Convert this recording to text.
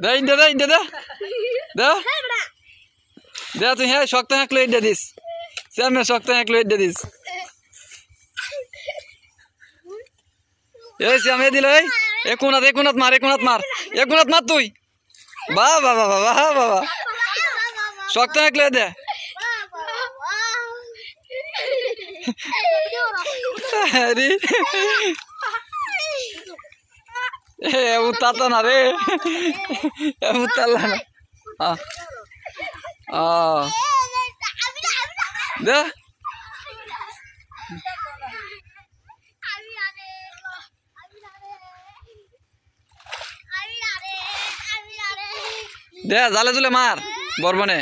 দে ইন্দে দে ইন্দে দে দে দে তুই হ্যাঁ শক্ত হ্যাঁ ক্লোই দে দিস সামনে শক্ত হ্যাঁ ক্লোই দে দিস এই সামনে দিল এই কোনাত মার তুই বাহ বাবা বাবা বাবা শক্ত হ্যাঁ ক্লোই দে আরে উতাতা না রে উতালা না দে দে জালে জুলে মার বরবনে